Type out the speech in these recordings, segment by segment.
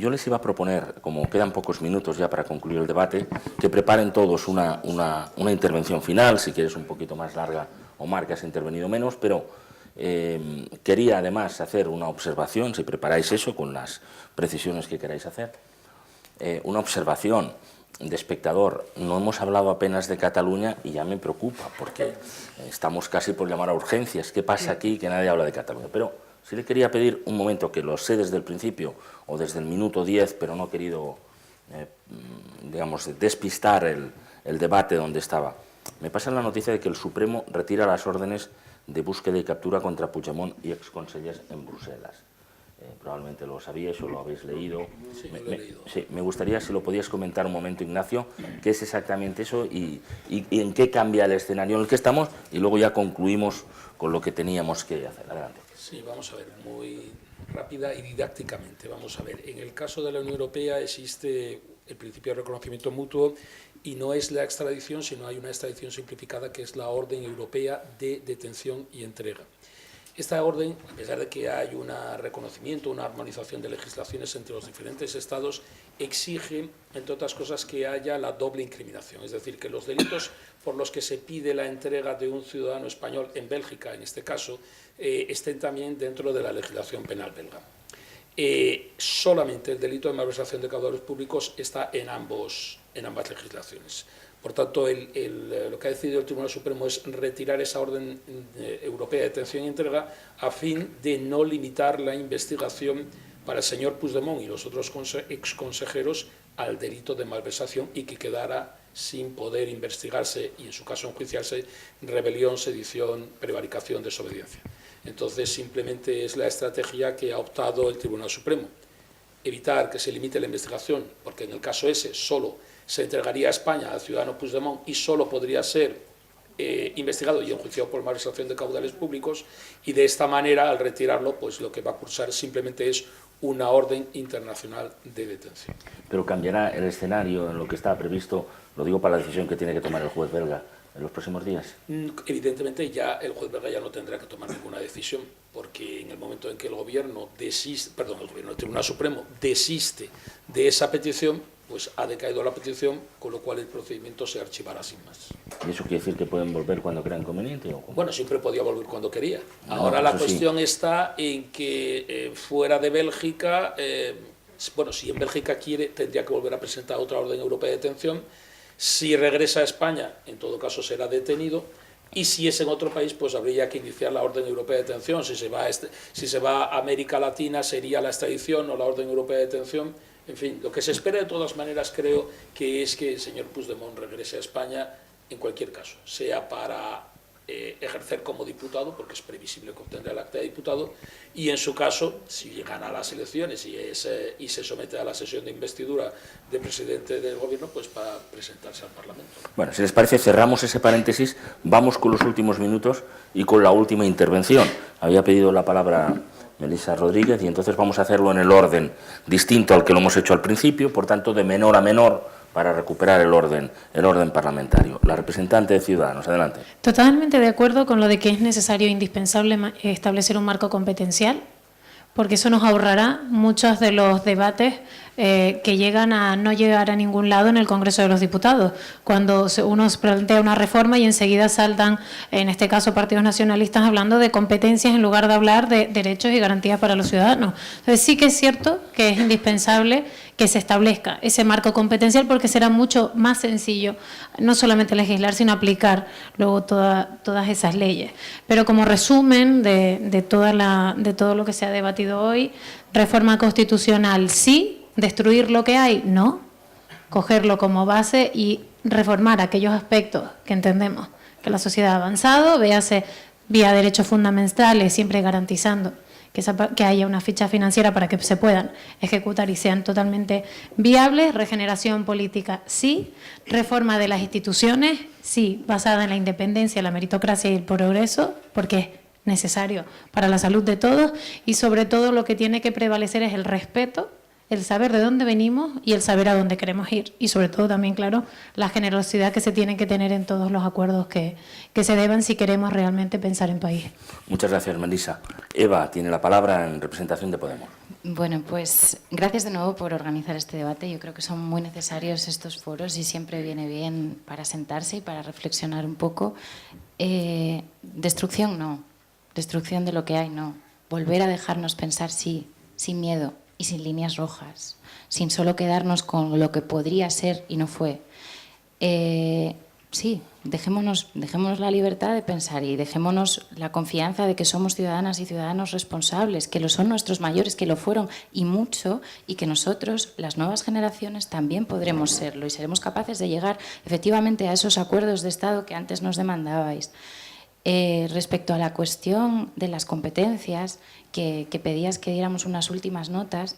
yo les iba a proponer, como quedan pocos minutos ya para concluir el debate, que preparen todos una intervención final, si quieres un poquito más larga, Omar, que has intervenido menos, pero quería además hacer una observación, si preparáis eso con las precisiones que queráis hacer, una observación de espectador. No hemos hablado apenas de Cataluña y ya me preocupa, porque estamos casi por llamar a urgencias. ¿Qué pasa aquí que nadie habla de Cataluña? Pero sí le quería pedir un momento, que lo sé desde el principio o desde el minuto 10, pero no he querido, digamos, despistar el debate donde estaba. Me pasa la noticia de que el Supremo retira las órdenes de búsqueda y captura contra Puigdemont y exconsellers en Bruselas. Probablemente lo sabíais o lo habéis leído. Sí, lo he leído. Sí, me gustaría, si lo podías comentar un momento, Ignacio, qué es exactamente eso y en qué cambia el escenario en el que estamos, y luego ya concluimos con lo que teníamos que hacer. Adelante. Sí, vamos a ver, muy rápida y didácticamente. Vamos a ver, en el caso de la Unión Europea existe el principio de reconocimiento mutuo y no es la extradición, sino hay una extradición simplificada que es la Orden Europea de Detención y Entrega. Esta orden, a pesar de que hay un reconocimiento, una armonización de legislaciones entre los diferentes estados, exige, entre otras cosas, que haya la doble incriminación. Es decir, que los delitos por los que se pide la entrega de un ciudadano español en Bélgica, en este caso, estén también dentro de la legislación penal belga. Solamente el delito de malversación de caudales públicos está en ambas legislaciones. Por tanto, lo que ha decidido el Tribunal Supremo es retirar esa orden europea de detención y entrega a fin de no limitar la investigación para el señor Puigdemont y los otros exconsejeros al delito de malversación y que quedara sin poder investigarse y, en su caso, enjuiciarse rebelión, sedición, prevaricación, desobediencia. Entonces, simplemente es la estrategia que ha optado el Tribunal Supremo. Evitar que se limite la investigación, porque en el caso ese solo se entregaría a España al ciudadano Puigdemont y solo podría ser investigado y enjuiciado por malversación de caudales públicos, y de esta manera, al retirarlo, pues lo que va a cursar simplemente es una orden internacional de detención. Pero cambiará el escenario en lo que está previsto, lo digo para la decisión que tiene que tomar el juez belga en los próximos días. Evidentemente ya el juez belga ya no tendrá que tomar ninguna decisión, porque en el momento en que el Tribunal Supremo desiste de esa petición, pues ha decaído la petición, con lo cual el procedimiento se archivará sin más. ¿Y eso quiere decir que pueden volver cuando crean conveniente? ¿O cómo? Bueno, siempre podía volver cuando quería. Ahora la cuestión está en que fuera de Bélgica, bueno, si en Bélgica quiere, tendría que volver a presentar otra orden europea de detención. Si regresa a España, en todo caso será detenido. Y si es en otro país, pues habría que iniciar la orden europea de detención. Si se va a América Latina, sería la extradición o la orden europea de detención. En fin, lo que se espera de todas maneras creo que es que el señor Puigdemont regrese a España en cualquier caso, sea para ejercer como diputado, porque es previsible que obtendrá el acta de diputado, y en su caso, si gana las elecciones y se somete a la sesión de investidura de presidente del gobierno, pues para presentarse al Parlamento. Bueno, si les parece, cerramos ese paréntesis, vamos con los últimos minutos y con la última intervención. Había pedido la palabra Melissa Rodríguez y entonces vamos a hacerlo en el orden distinto al que lo hemos hecho al principio, por tanto de menor a menor, para recuperar el orden parlamentario. La representante de Ciudadanos, adelante. Totalmente de acuerdo con lo de que es necesario e indispensable establecer un marco competencial, porque eso nos ahorrará muchos de los debates que llegan a no llegar a ningún lado en el Congreso de los Diputados, cuando uno plantea una reforma y enseguida saltan, en este caso partidos nacionalistas, hablando de competencias en lugar de hablar de derechos y garantías para los ciudadanos. Entonces sí que es cierto que es indispensable que se establezca ese marco competencial, porque será mucho más sencillo no solamente legislar, sino aplicar luego todas esas leyes. Pero como resumen de todo lo que se ha debatido hoy, reforma constitucional sí, destruir lo que hay no, cogerlo como base y reformar aquellos aspectos que entendemos que la sociedad ha avanzado, véase vía derechos fundamentales, siempre garantizando que haya una ficha financiera para que se puedan ejecutar y sean totalmente viables. Regeneración política sí, reforma de las instituciones sí, basada en la independencia, la meritocracia y el progreso, porque es necesario para la salud de todos, y sobre todo lo que tiene que prevalecer es el respeto, el saber de dónde venimos y el saber a dónde queremos ir, y sobre todo también, claro, la generosidad que se tiene que tener en todos los acuerdos que se deban si queremos realmente pensar en país. Muchas gracias, Melissa. Eva tiene la palabra en representación de Podemos. Bueno, pues gracias de nuevo por organizar este debate. Yo creo que son muy necesarios estos foros y siempre viene bien para sentarse y para reflexionar un poco. Destrucción no, destrucción de lo que hay no. Volver a dejarnos pensar sí, sin miedo y sin líneas rojas, sin solo quedarnos con lo que podría ser y no fue. Sí, dejémonos la libertad de pensar y dejémonos la confianza de que somos ciudadanas y ciudadanos responsables, que lo son nuestros mayores, que lo fueron y mucho, y que nosotros, las nuevas generaciones, también podremos serlo y seremos capaces de llegar efectivamente a esos acuerdos de Estado que antes nos demandabais. Respecto a la cuestión de las competencias, que pedías que diéramos unas últimas notas,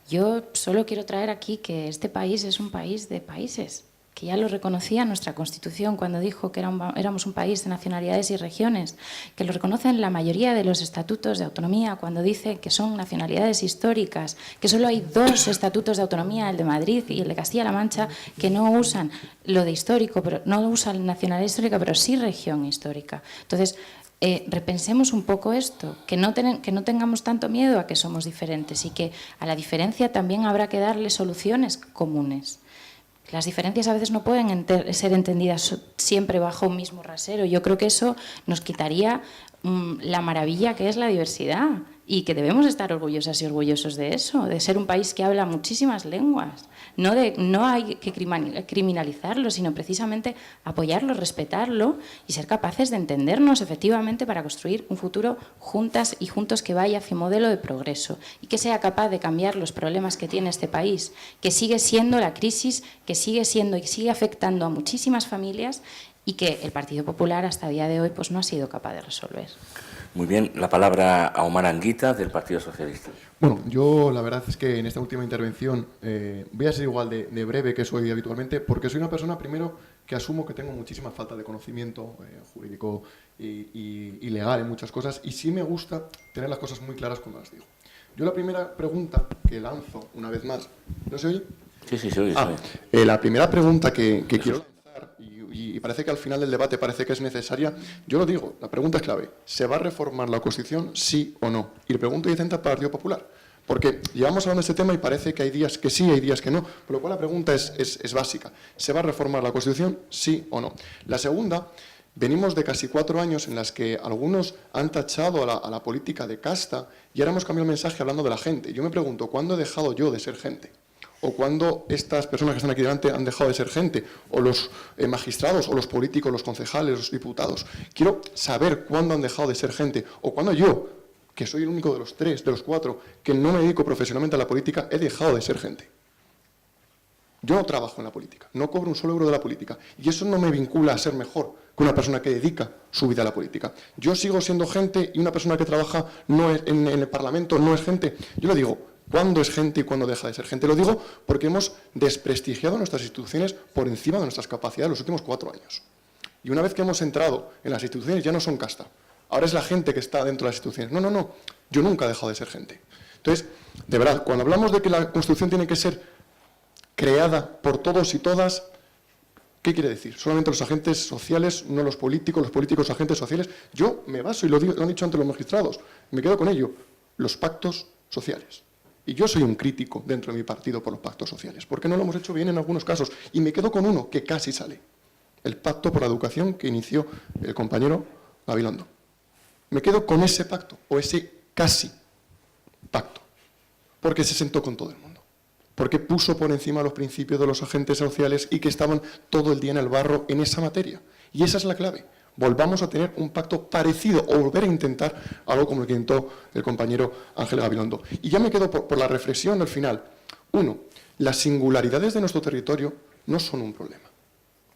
yo solo quiero traer aquí que este país es un país de países, que ya lo reconocía nuestra Constitución cuando dijo que éramos un país de nacionalidades y regiones, que lo reconocen la mayoría de los estatutos de autonomía cuando dice que son nacionalidades históricas, que solo hay 2 estatutos de autonomía, el de Madrid y el de Castilla-La Mancha, que no usan lo de histórico, pero no usan nacionalidad histórica, pero sí región histórica. Entonces, repensemos un poco esto, que no tengamos tanto miedo a que somos diferentes y que a la diferencia también habrá que darle soluciones comunes. Las diferencias a veces no pueden ser entendidas siempre bajo un mismo rasero. Yo creo que eso nos quitaría la maravilla que es la diversidad y que debemos estar orgullosas y orgullosos de eso, de ser un país que habla muchísimas lenguas. No hay que criminalizarlo, sino precisamente apoyarlo, respetarlo y ser capaces de entendernos efectivamente para construir un futuro juntas y juntos que vaya hacia un modelo de progreso y que sea capaz de cambiar los problemas que tiene este país, que sigue siendo la crisis, que sigue siendo y sigue afectando a muchísimas familias y que el Partido Popular hasta el día de hoy pues no ha sido capaz de resolver. Muy bien, la palabra a Omar Anguita, del Partido Socialista. Bueno, yo la verdad es que en esta última intervención voy a ser igual de breve que soy habitualmente, porque soy una persona, primero, que asumo que tengo muchísima falta de conocimiento jurídico y legal en muchas cosas, y sí me gusta tener las cosas muy claras cuando las digo. Yo la primera pregunta que lanzo, una vez más, ¿no se oye? Sí, se oye. La primera pregunta que quiero lanzar, y parece que al final del debate parece que es necesaria, yo lo digo, la pregunta es clave. ¿Se va a reformar la Constitución, sí o no? Y le pregunto directamente al Partido Popular. Porque llevamos hablando de este tema y parece que hay días que sí, hay días que no, por lo cual la pregunta es básica. ¿Se va a reformar la Constitución, sí o no? La segunda, venimos de casi 4 años en las que algunos han tachado a la política de casta y ahora hemos cambiado el mensaje hablando de la gente. Yo me pregunto, ¿cuándo he dejado yo de ser gente? O cuando estas personas que están aquí delante han dejado de ser gente, o los magistrados, o los políticos, los concejales, los diputados. Quiero saber cuándo han dejado de ser gente, o cuándo yo, que soy el único de los 3, de los 4, que no me dedico profesionalmente a la política, he dejado de ser gente. Yo no trabajo en la política, no cobro un solo euro de la política, y eso no me vincula a ser mejor que una persona que dedica su vida a la política. Yo sigo siendo gente y una persona que trabaja no es, en el Parlamento no es gente. Yo le digo, ¿cuándo es gente y cuándo deja de ser gente? Lo digo porque hemos desprestigiado nuestras instituciones por encima de nuestras capacidades los últimos 4 años. Y una vez que hemos entrado en las instituciones ya no son casta. Ahora es la gente que está dentro de las instituciones. No. Yo nunca he dejado de ser gente. Entonces, de verdad, cuando hablamos de que la Constitución tiene que ser creada por todos y todas, ¿qué quiere decir? Solamente los agentes sociales, no los políticos los agentes sociales. Yo me baso, y lo han dicho antes los magistrados, me quedo con ello, los pactos sociales. Y yo soy un crítico dentro de mi partido por los pactos sociales, porque no lo hemos hecho bien en algunos casos. Y me quedo con uno que casi sale, el pacto por la educación que inició el compañero Gabilondo. Me quedo con ese pacto, o ese casi pacto, porque se sentó con todo el mundo, porque puso por encima los principios de los agentes sociales y que estaban todo el día en el barro en esa materia. Y esa es la clave. Volvamos a tener un pacto parecido o volver a intentar algo como el que intentó el compañero Ángel Gabilondo. Y ya me quedo por la reflexión al final. 1. Las singularidades de nuestro territorio no son un problema.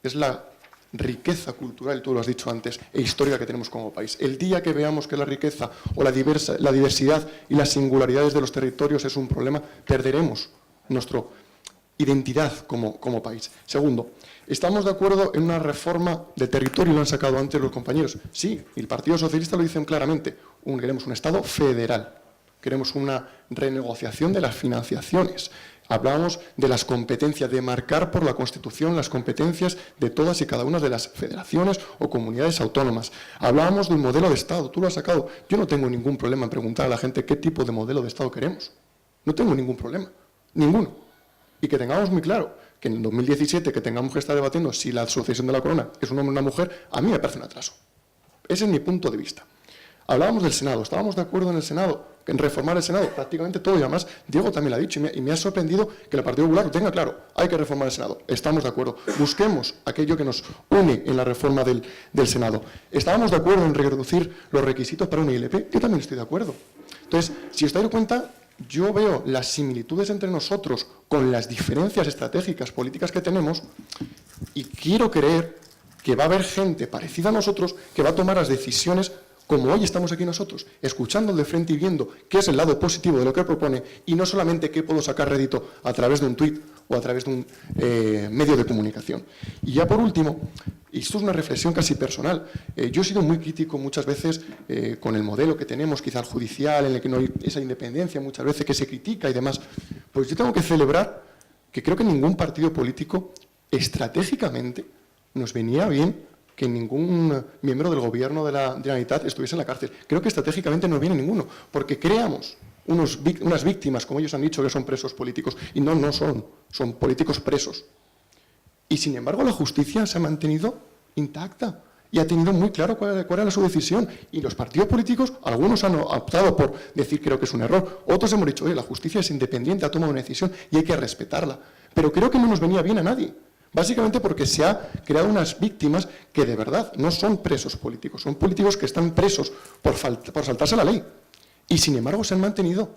Es la riqueza cultural, tú lo has dicho antes, e histórica que tenemos como país. El día que veamos que la riqueza o la diversidad y las singularidades de los territorios es un problema, perderemos nuestra identidad como país. Segundo, ¿estamos de acuerdo en una reforma de territorio? Lo han sacado antes los compañeros. Sí, y el Partido Socialista lo dicen claramente. Queremos un Estado federal. Queremos una renegociación de las financiaciones. Hablábamos de las competencias, de marcar por la Constitución las competencias de todas y cada una de las federaciones o comunidades autónomas. Hablábamos de un modelo de Estado, tú lo has sacado. Yo no tengo ningún problema en preguntar a la gente qué tipo de modelo de Estado queremos. No tengo ningún problema, ninguno. Y que tengamos muy claro que en el 2017 que tengamos que estar debatiendo si la sucesión de la corona es un hombre o una mujer, a mí me parece un atraso. Ese es mi punto de vista. Hablábamos del Senado, estábamos de acuerdo en el Senado, en reformar el Senado, prácticamente todo, y además Diego también lo ha dicho, y me ha sorprendido que el Partido Popular lo tenga claro, hay que reformar el Senado, estamos de acuerdo, busquemos aquello que nos une en la reforma del Senado. Estábamos de acuerdo en reducir los requisitos para una ILP, yo también estoy de acuerdo. Entonces, si os dais cuenta, yo veo las similitudes entre nosotros con las diferencias estratégicas políticas que tenemos, y quiero creer que va a haber gente parecida a nosotros que va a tomar las decisiones como hoy estamos aquí nosotros, escuchando de frente y viendo qué es el lado positivo de lo que propone y no solamente qué puedo sacar rédito a través de un tuit o a través de un medio de comunicación. Y ya por último, y esto es una reflexión casi personal, yo he sido muy crítico muchas veces con el modelo que tenemos, quizá el judicial, en el que no hay esa independencia muchas veces que se critica y demás. Pues yo tengo que celebrar que creo que ningún partido político estratégicamente nos venía bien que ningún miembro del gobierno de la Generalitat estuviese en la cárcel. Creo que estratégicamente no viene ninguno, porque creamos unas víctimas, como ellos han dicho, que son presos políticos, y no son políticos presos. Y sin embargo la justicia se ha mantenido intacta y ha tenido muy claro cuál era su decisión. Y los partidos políticos, algunos han optado por decir creo que es un error, otros hemos dicho, oye, la justicia es independiente, ha tomado una decisión y hay que respetarla. Pero creo que no nos venía bien a nadie. Básicamente porque se ha creado unas víctimas que de verdad no son presos políticos, son políticos que están presos por saltarse la ley. Y sin embargo se han mantenido.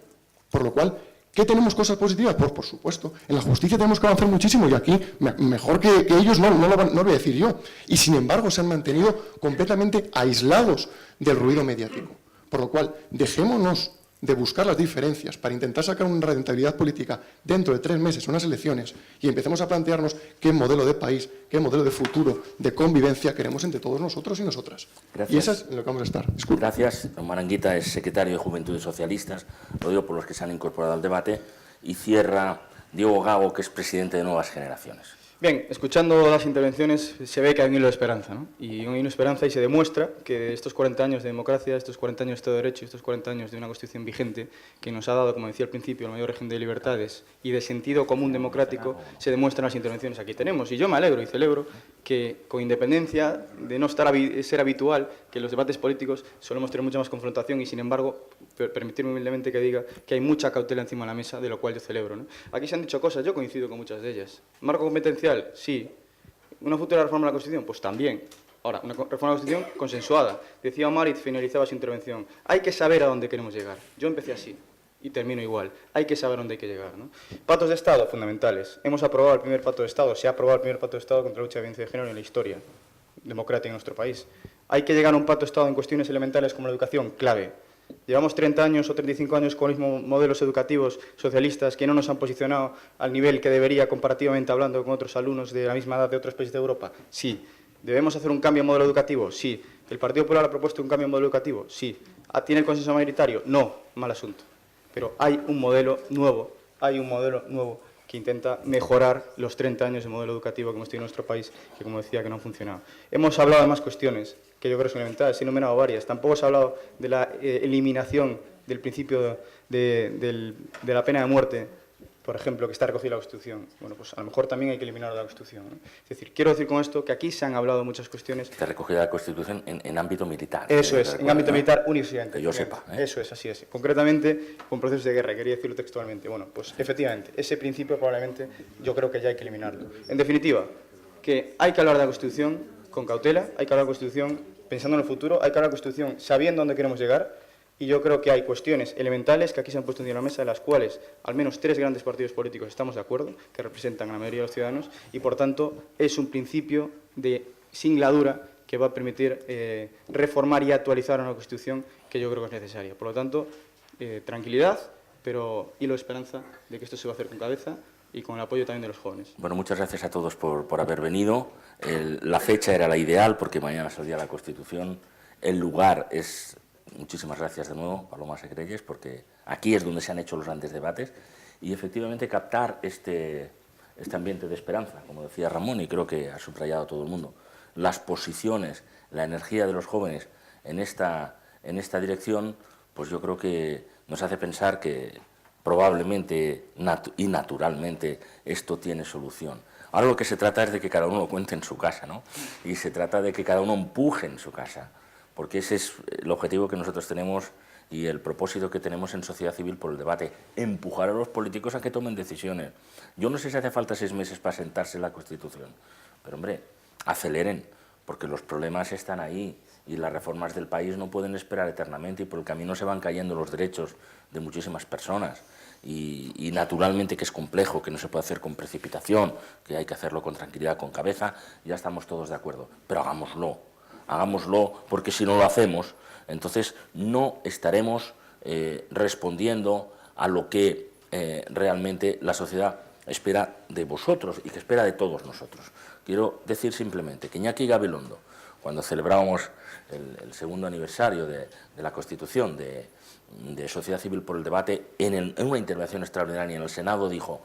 Por lo cual, ¿qué tenemos cosas positivas? Pues por supuesto, en la justicia tenemos que avanzar muchísimo y aquí, mejor que ellos no lo voy a decir yo. Y sin embargo se han mantenido completamente aislados del ruido mediático. Por lo cual, dejémonos de buscar las diferencias para intentar sacar una rentabilidad política dentro de 3 meses, unas elecciones, y empecemos a plantearnos qué modelo de país, qué modelo de futuro, de convivencia queremos entre todos nosotros y nosotras. Gracias. Y esa es en lo que vamos a estar. Disculpe. Gracias. Don Maranguita es secretario de Juventudes Socialistas, lo digo por los que se han incorporado al debate, y cierra Diego Gago, que es presidente de Nuevas Generaciones. Bien, escuchando las intervenciones se ve que hay un hilo de esperanza, ¿no? Y un hilo de esperanza y se demuestra que estos 40 años de democracia, estos 40 años de Estado de Derecho, estos 40 años de una Constitución vigente que nos ha dado, como decía al principio, el mayor régimen de libertades y de sentido común democrático, se demuestran las intervenciones que aquí tenemos. Y yo me alegro y celebro que, con independencia de no ser habitual, que en los debates políticos solemos tener mucha más confrontación y, sin embargo, permitirme humildemente que diga que hay mucha cautela encima de la mesa, de lo cual yo celebro, ¿no? Aquí se han dicho cosas, yo coincido con muchas de ellas. Marco competencial, sí. ¿Una futura reforma de la Constitución? Pues también. Ahora, una reforma de la Constitución consensuada. Decía Omar y finalizaba su intervención. Hay que saber a dónde queremos llegar. Yo empecé así y termino igual. Hay que saber a dónde hay que llegar, ¿no? Pactos de Estado, fundamentales. Hemos aprobado el primer pacto de Estado. Se ha aprobado el primer pacto de Estado contra la lucha de violencia de género en la historia democrática en nuestro país. Hay que llegar a un pacto de Estado en cuestiones elementales como la educación, clave. Llevamos 30 años o 35 años con los mismos modelos educativos socialistas que no nos han posicionado al nivel que debería comparativamente hablando con otros alumnos de la misma edad de otros países de Europa. Sí. ¿Debemos hacer un cambio en modelo educativo? Sí. ¿El Partido Popular ha propuesto un cambio en modelo educativo? Sí. ¿Tiene el consenso mayoritario? No. Mal asunto. Pero hay un modelo nuevo que intenta mejorar los 30 años de modelo educativo que hemos tenido en nuestro país, que, como decía, que no han funcionado. Hemos hablado de más cuestiones que yo creo que son elementales, he enumerado varias. Tampoco se ha hablado de la eliminación del principio de la pena de muerte, por ejemplo, que está recogido en la Constitución. Bueno, pues a lo mejor también hay que eliminarlo de la Constitución, ¿no? Es decir, quiero decir con esto que aquí se han hablado muchas cuestiones. Está recogida la Constitución en ámbito militar. Eso es, en ámbito militar únicamente. Que yo sepa. Eso es, así es. Concretamente, con procesos de guerra, quería decirlo textualmente. Bueno, pues efectivamente, ese principio probablemente yo creo que ya hay que eliminarlo. En definitiva, que hay que hablar de la Constitución con cautela, hay que hablar de la Constitución pensando en el futuro, hay que hablar de la Constitución sabiendo dónde queremos llegar. Y yo creo que hay cuestiones elementales que aquí se han puesto encima de la mesa, de las cuales al menos 3 grandes partidos políticos estamos de acuerdo, que representan a la mayoría de los ciudadanos, y por tanto es un principio de singladura que va a permitir reformar y actualizar una Constitución que yo creo que es necesaria. Por lo tanto, tranquilidad, pero hilo de esperanza de que esto se va a hacer con cabeza y con el apoyo también de los jóvenes. Bueno, muchas gracias a todos por haber venido. La fecha era la ideal porque mañana saldría la Constitución. El lugar es... Muchísimas gracias de nuevo, Paloma Secrelles, porque aquí es donde se han hecho los grandes debates y efectivamente captar este ambiente de esperanza, como decía Ramón, y creo que ha subrayado todo el mundo, las posiciones, la energía de los jóvenes en esta dirección, pues yo creo que nos hace pensar que probablemente y naturalmente esto tiene solución. Ahora lo que se trata es de que cada uno lo cuente en su casa, ¿no? Y se trata de que cada uno empuje en su casa, porque ese es el objetivo que nosotros tenemos y el propósito que tenemos en Sociedad Civil por el Debate, empujar a los políticos a que tomen decisiones. Yo no sé si hace falta 6 meses para sentarse en la Constitución, pero hombre, aceleren, porque los problemas están ahí y las reformas del país no pueden esperar eternamente y por el camino se van cayendo los derechos de muchísimas personas. Y naturalmente que es complejo, que no se puede hacer con precipitación, que hay que hacerlo con tranquilidad, con cabeza, ya estamos todos de acuerdo, pero hagámoslo, porque si no lo hacemos, entonces no estaremos respondiendo a lo que realmente la sociedad espera de vosotros y que espera de todos nosotros. Quiero decir simplemente que Iñaki Gabilondo, cuando celebrábamos el segundo aniversario de la Constitución de Sociedad Civil por el Debate, en una intervención extraordinaria en el Senado dijo: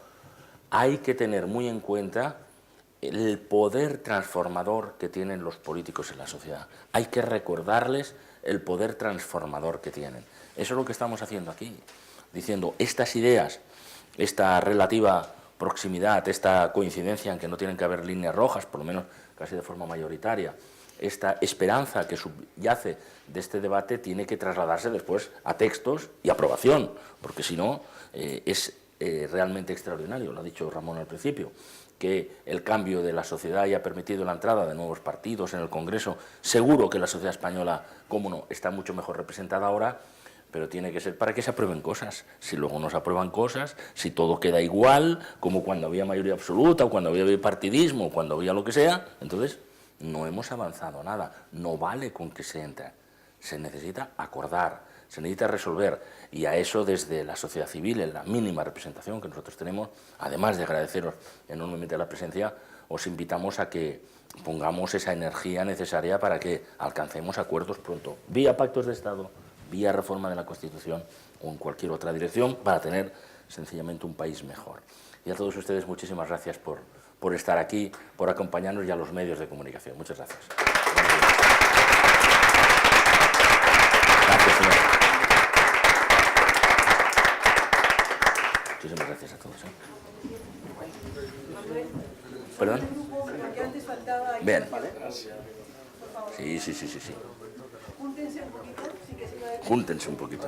hay que tener muy en cuenta el poder transformador que tienen los políticos en la sociedad. Hay que recordarles el poder transformador que tienen. Eso es lo que estamos haciendo aquí, diciendo estas ideas, esta relativa proximidad, esta coincidencia en que no tienen que haber líneas rojas, por lo menos casi de forma mayoritaria, esta esperanza que subyace de este debate tiene que trasladarse después a textos y aprobación, porque si no es realmente extraordinario, lo ha dicho Ramón al principio, que el cambio de la sociedad haya permitido la entrada de nuevos partidos en el Congreso. Seguro que la sociedad española, cómo no, está mucho mejor representada ahora, pero tiene que ser para que se aprueben cosas. Si luego no se aprueban cosas, si todo queda igual, como cuando había mayoría absoluta, o cuando había bipartidismo, o cuando había lo que sea, entonces no hemos avanzado nada. No vale con que se entre. Se necesita acordar, se necesita resolver. Y a eso, desde la sociedad civil, en la mínima representación que nosotros tenemos, además de agradeceros enormemente la presencia, os invitamos a que pongamos esa energía necesaria para que alcancemos acuerdos pronto, vía pactos de Estado, vía reforma de la Constitución o en cualquier otra dirección, para tener sencillamente un país mejor. Y a todos ustedes muchísimas gracias por estar aquí, por acompañarnos, y a los medios de comunicación. Muchas gracias. Gracias, señor. Muchísimas gracias a todos. ¿Perdón? Bien. Sí. Júntense un poquito.